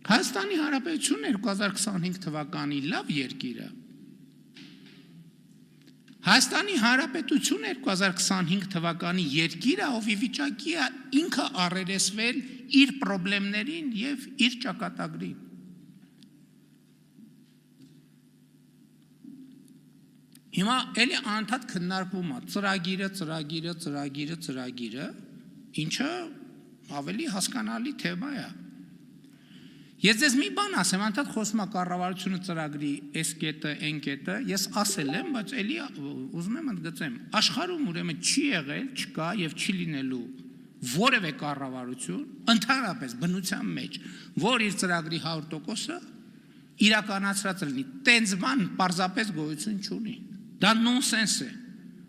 Հայաստանի Հանրապետությունը 2025 թվականի լավ երկիր է։ Հայաստանի Հանրապետությունը 2025 թվականի երկիր է, ով ի վիճակի է ինքը առերեսվել իր խնդիրներին եւ իր ճակատագրին։ Հիմա էլի անընդհատ քննարկվում է ծրագիրը, ինչը ավելի հասկանալի թեմա է։ Ես ձեզ մի բան ասեմ, անընդհատ խոսում է կառավարությունը ծրագրի այս կետը, այն կետը, ես ասել եմ, բայց էլի ուզում եմ ընդգծեմ, աշխարհում ուրեմն չի եղել, չկա եւ չի լինելու որևէ կառավարություն, ընդհանրապես բնության մեջ, որ իր ծրագրի 100%-ը իրականացրած լինի, տենց բան պարզապես գոյություն չունի։ Դա նոնսենս է։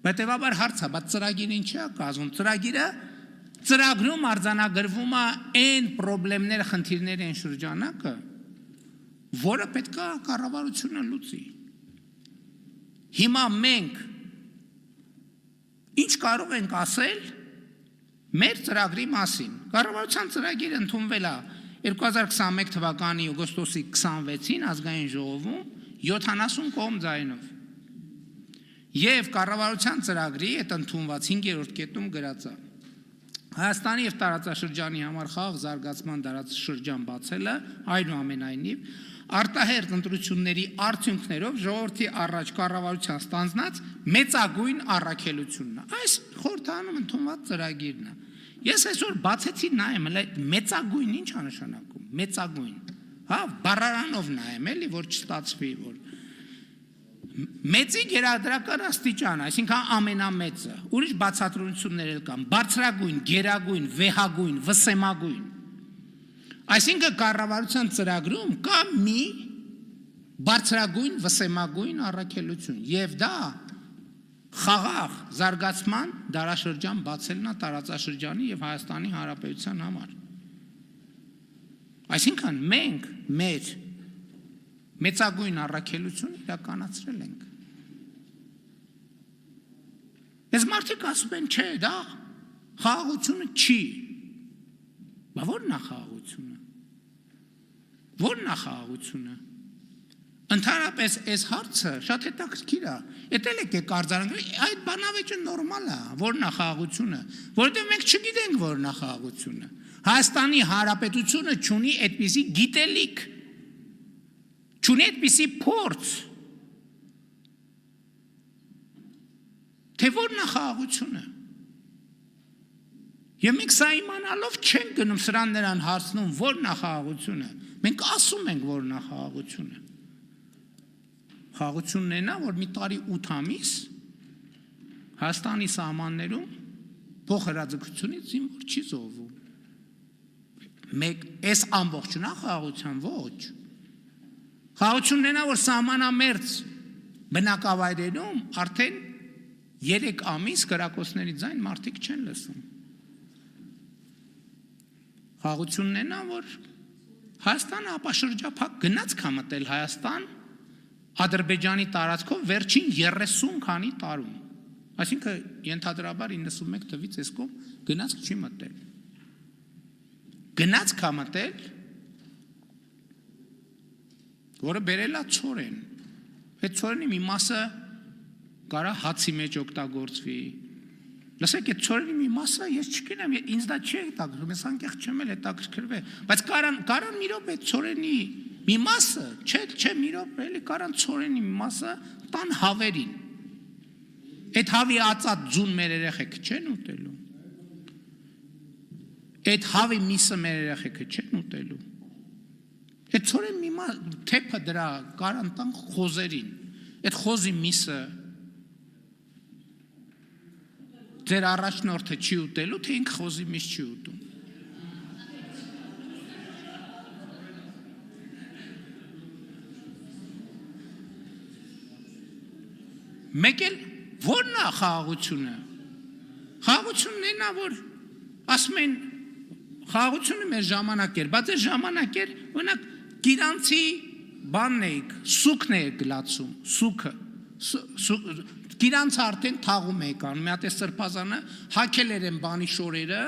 Հետևաբար հարց է, բայց ծրագիրը ինչի է կազմում։ Ծրագրում արձանագրվում է այն խնդիրները, խնդիրների այն շրջանակը, որը պետք է կառավարությունը լուծի։ Հիմա մենք ինչ կարող ենք ասել մեր ծրագրի մասին։ Կառավարության ծրագիրը ընդունվել է 2021 թվականի օգոստոսի 26-ին ազգային ժողովում 70 կողմ ձայնով։ Եվ կառավարության ծրագրի այդ ընդունված 5-րդ կետում գրած է. Հայաստանի եւ տարածաշրջանի համար խաղաղ զարգացման դարաշրջան բացելը, այնուամենայնիվ, արտահերթ ընտրությունների արդյունքներով ժողովրդի առաջ կառավարության ստանձնած մեծագույն առաքելությունն է։ Այս խորհրդանում ընդունված ծրագիրն է։ Ես այսօր բացեցի նայեմ, մեծագույն ի՞նչ է նշանակում։ Մեծագույն։ Հա, բառարանով նայեմ, էլի, որ չստացվի, որ մեծի գերադրական աստիճան, այսինքն ամենամեծը, ուրիշ բացատրություններ էլ կան, բարձրագույն, գերագույն, վեհագույն, վսեմագույն։ Այսինքն կառավարության ծրագրում կա մի բարձրագույն, վսեմագույն առաքելություն, եւ դա խաղաղ զարգացման դարաշրջան բացելն է տարածաշրջանի եւ Հայաստանի Հանրապետության համար։ Այսինքն մենք մեր մեծագույն առաքելություն իրականացրել ենք։ Ես մարդիկ ասում են, չէ, դա խաղաղությունը չի։ Բա ո՞րն է խաղաղությունը։ Ո՞րն է խաղաղությունը։ Ընդհանրապես այս հարցը շատ հետաքրքիր է։ Էդել եք արձանագրել, այդ բանավեճը նորմալ է, ո՞րն է խաղաղությունը, որովհետև մենք չգիտենք ո՞րն է խաղաղությունը։ Հայաստանի Հանրապետությունը չունի այդպիսի գիտելիք, չունի այդպիսի փորձ, թե ո՞րն է խաղաղությունը։ Եվ մենք սա իմանալով չենք գնում սրան նրան հարցնում ո՞րն է խաղաղությունը։ Մենք ասում ենք ո՞րն է խաղաղությունը։ Խաղաղությունն է նա, որ մի տարի 8 ամիս Հայաստանի սահմաններում փոխհրաձգությունից զինվոր չի զոհվում։ Մեկ այս ամբողջն է խաղաղության ոչ։ Խաղաղությունն է նա, որ սահմանամերձ բնակավայրերում արդեն 3 ամիս կրակոցների ձայն մարդիկ չեն լսում։ Խաղաղությունն է նա, որ Հայաստանը ապաշրջափակ գնաց կամտել Հայաստան Ադրբեջանի տարածքով վերջին 30 քանի տարում։ Այսինքն ենթադրաբար 91 թվից այս կողմ գնաց չի մտել։ Գնաց կամտել, որը բերել է ցորեն։ Այդ ցորենի մի մասը կարա հացի մեջ օգտագործվի։ Լսեք, այդ ցորենի մի մասը ես չգիտեմ, ինձ դա չի հետաքրքրում, ես անկեղծ չեմ էլ հետաքրքրվել, բայց կարան մի րոպե այդ ցորենի մի մասը, չէ, մի րոպե, էլի կարան ցորենի մի մասը տան հավերին։ Այդ հավի ածած ձուն մեր երեխեքը չեն ուտելու։ Այդ հավի միսը մեր երեխեքը չեն ուտելու։ Այդ ցորեն մի մաս թեփը դրա կարան տան խոզերին։ Այդ խոզի միսը ձեր առաջնորդը չի ուտելու, թե ինքը խոզի միս չի ուտում։ Մեկ էլ ո՞րն է խաղաղությունը։ Խաղաղությունն է նա, որ ասում են խաղաղությունը մեր ժամանակ էր, բայց այս ժամանակ էր, օրինակ գիրանցի բանն էիք, սուքն էիք գլացում, սուքը, գիրանցը արդեն թաղում էիք անում, մի հատ է սրբազանը հակել էր են բանի շորերը,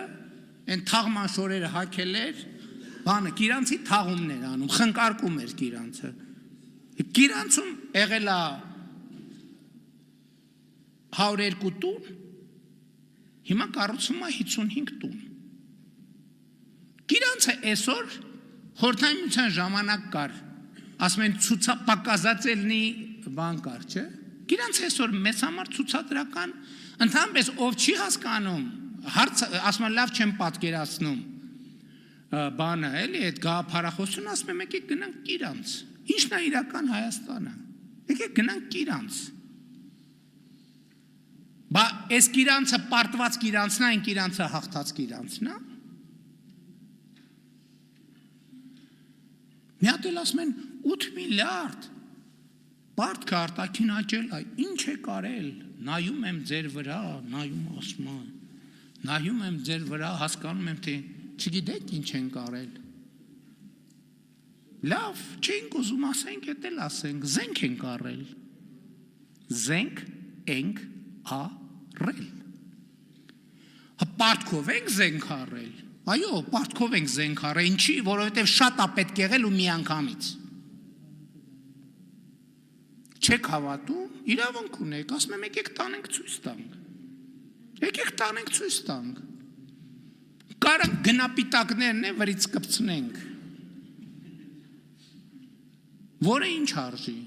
են թաղման շորերը հակել էր, բանը գիրանցի թաղումներ անում, խնկարկում էր գիրանցը։ Գիրանցում եղել է 102 տուն, հիմա կառուցվում է 55 տուն։ Գիրանցը այսօր խորհրդային միության ժամանակ կար, ասում են ցուցապակազած ելնի բան կար, չէ՞։ Գիրանցը այսօր մեծ համար ցուցադրական, ընդհանրապես ով չի հասկանում, ասում են լավ չեմ պատկերացնում, բանը էլի այդ գաղափարախոսությունը, ասում եմ եկեք գնանք Գիրանց, ինչն է իրական Հայաստանը, եկեք գնանք Գիրանց։ Բա այս Գիրանցը պարտված Գիրանցն է, այն Գիրանցը հաղթած Գիրանցն է։ Մի հատ էլ ասում են 8 միլիարդ բարդ արտաքին աճել է, ինչ է կարել, նայում եմ ձեր վրա, նայում ասում եմ, նայում եմ ձեր վրա, հասկանում եմ, թե չգիտեք ինչ են կարել։ Լավ, չենք ուզում ասենք, էդ էլ ասենք, զենք ենք առել։ Զենք ենք առել։ Պարտքով ենք զենք առել։ Այո, պարտքով ենք զենք առել, ինչի, որովհետև շատ է պետք եղել ու մի անգամից։ Չեք հավատում, իրավունք ունեք, ասում եմ եկեք տանենք ցույց տանք։ Եկեք տանենք ցույց տանք։ Կարանք գնապիտակներն է վրից կպցնենք։ Որը ինչ արժի։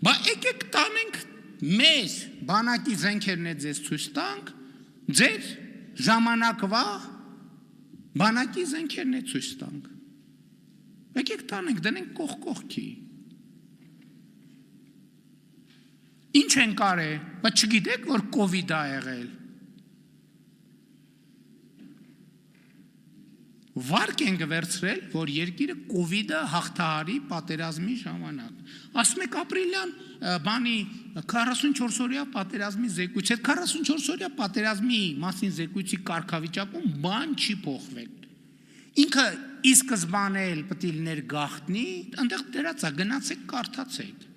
Բա եկեք տանենք մեր բանակի զենքերն է ձեզ ցույց տանք, ձեր ժամանակվա բանակի զենքերն է ցույց տանք։ Եկեք տանենք, դնենք կողք կողքի։ Ինչ են կարել, բայց չգիտեք, որ կովիդ է եղել։ Վարկ ենք վերցրել, որ երկիրը կովիդը հաղթահարի պատերազմի ժամանակ։ Ասում եք ապրիլյան բանի 44-օրյա պատերազմի զեկույց, այդ 44-օրյա պատերազմի մասին զեկույցի կարգավիճակում բան չի փոխվել։ Ինքը ի սկզբանե էլ պետք է լիներ գաղտնի, այնտեղ դրած է, գնացեք կարդացեք։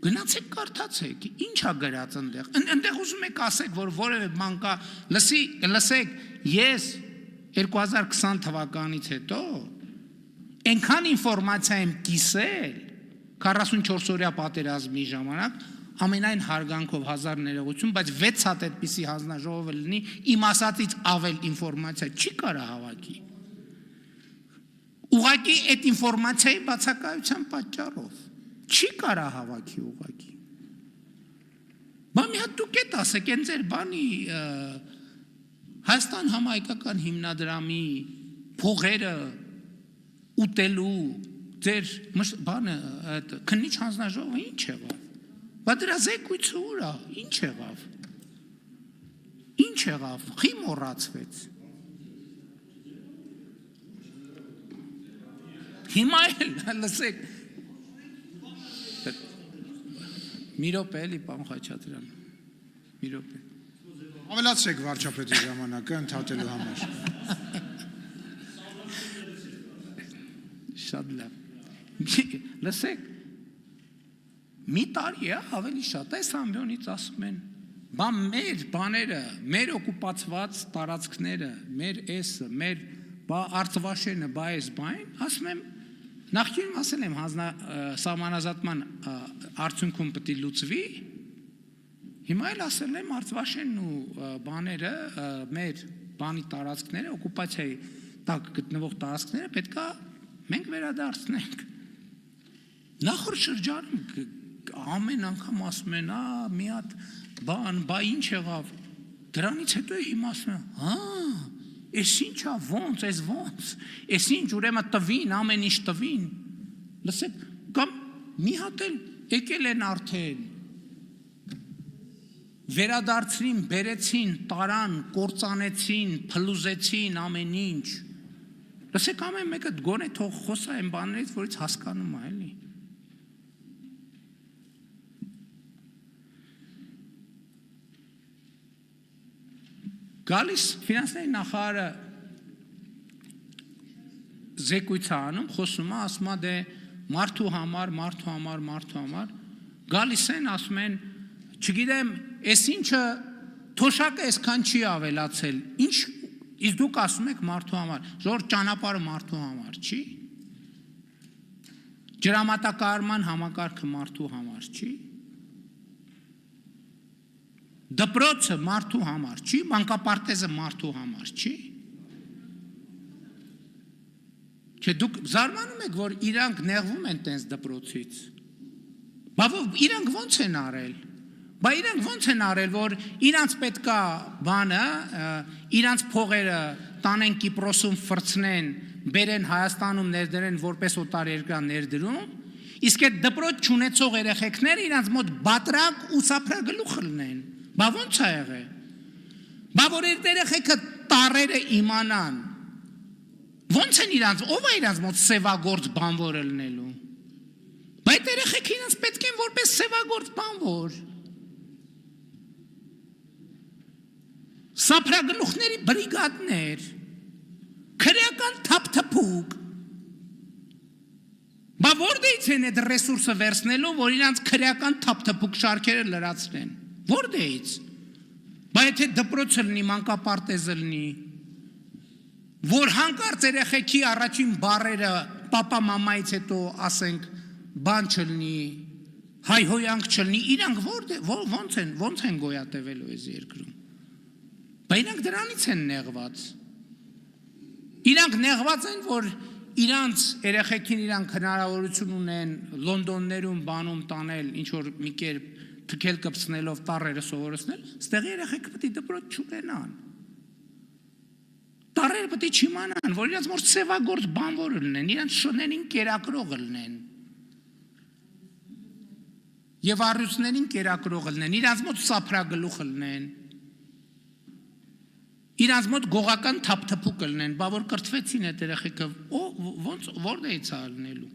Գնացեք կարդացեք, ինչ է գրած այնտեղ։ Այնտեղ ուզում եք ասեք, որ որևէ բան կա, լսեք, ես 2020 թվականից հետո այնքան ինֆորմացիա եմ կիսել 44-օրյա պատերազմի ժամանակ, ամենայն հարգանքով 1000 ներողություն, բայց 6 հատ այդպիսի հանձնաժողովը լինի, իմ ասածից ավել ինֆորմացիա չի կարա հավաքի։ Ուղղակի այդ ինֆորմացիայի բացակայության պատճառով չի կարա հավաքի ուղղակի։ Բա մի հատ դուք եք ասեք, այն ձեր բանի Հայաստան համահայկական հիմնադրամի փողերը ուտելու ձեր բանը քննիչ հանձնաժողովը ինչ եղավ։ Բա դրա զեկույցը ուր է, ինչ եղավ։ Ինչ եղավ, խի մոռացվեց։ Հիմա էլ լսեք։ Մի րոպե էլի պարոն Խաչատրյան։ Մի րոպե։ Ավելացրեք վարչապետի ժամանակը ընդհատելու համար։ Շատ լավ։ Լսեք, մի տարի է ավելի շատ, այս ամբյոնից ասում են, բա մեր բաները, մեր օկուպացված տարածքները, մեր էսը, մեր արծվաշենը, բա այս բայն, ասում եմ, նախկինում ասել եմ սահմանազատման արդյունքում պետք է լուծվի, հիմա էլ ասել եմ արծվաշենն ու բաները, մեր բանի տարածքները, օկուպացիայի տակ գտնվող տարածքները պետք է մենք վերադարձնենք։ Նախորդ շրջանում ամեն անգամ ասում են, մի հատ բան, բա ինչ եղավ, դրանից հետո հիմա ասում են, ես ինչա, ոնց, ես ոնց, ես ինչ, ուրեմն տվին, ամեն ինչ տվին, լսեք, կամ մի հատ էլ եկել են արդեն, վերադարձրին, բերեցին, տարան, կործանեցին, փլուզեցին ամեն ինչ, լսեք ամեն մեկը գոնե թող խոսա այն բաներից, որից հասկանում է, էլի։ Գալիս ֆինանսների նախարարը զեկույց է անում, խոսում է, ասում է դե մարդու համար, գալիս են, ասում են, չգիտեմ, այս ինչը թոշակը այսքան չի ավելացել, ինչ Իսկ դուք ասում եք մարդու համար, որ ճանապարհը մարդու համար չի։ Ջրամատակարարման համակարգը մարդու համար չի։ Դպրոցը մարդու համար չի, բանկապարտեզը մարդու համար չի։ Չէ, դուք զարմանում եք, որ իրանք նեղվում են տենց դպրոցից։ Բա իրանք ո՞նց են արել։ Բա իրանք ո՞նց են արել, որ իրանք պետքա բանը, իրանք փողերը տանեն Կիպրոսում ֆրցնեն, բերեն Հայաստանում ներդրեն որպես օտարերկրյա ներդրում, իսկ այդ դպրոց չունեցող երեխեքները իրանք մոտ բատրակ ու սափրագլուխ լնեն։ Բա ո՞նց է եղել։ Բա որ այդ երեխեքը տարերը իմանան։ Ո՞նց են իրանք, ով է իրանք մոտ սևագործ բանվորը լնելու։ Բա այդ երեխեքը իրանք պետք են որպես սևագործ բանվոր։ Սափրագլուխների բրիգադներ, քրեական թափթփուկ։ Բա որտեղից են այդ ռեսուրսը վերցնելու, որ իրանք քրեական թափթփուկ շարքերը լրացնեն։ Որտեղից։ Բա եթե դպրոցը լինի, մանկապարտեզը լինի, որ հանկարծ երեխեքի առաջին բառերը պապա մամայից հետո ասենք բան չլինի, հայհոյանք չլինի, իրանք ոնց են գոյատևելու այս երկրում։ Բա իրանք դրանից են նեղված։ Իրանք նեղված են, որ իրանց երեխեքին իրանք հնարավորություն ունեն Լոնդոններում բանում տանել, ինչ որ մի կերպ թքել կպցնելով տառերը սովորեցնել, ստեղ երեխեքը պետք է դպրոց չունենան։ Տարերը պետք է չիմանան, որ իրանց մոտ սևագործ բանվոր լինեն, իրանց շներին կերակրող լինեն։ Եվ առյուծներին կերակրող լինեն, իրանց մոտ սափրագլուխ լինեն։ Իրանց մոտ գողական թափթփուկ լինեն, բա որ կրթվեցին այդ երեխեքը, որտեղից է լինելու։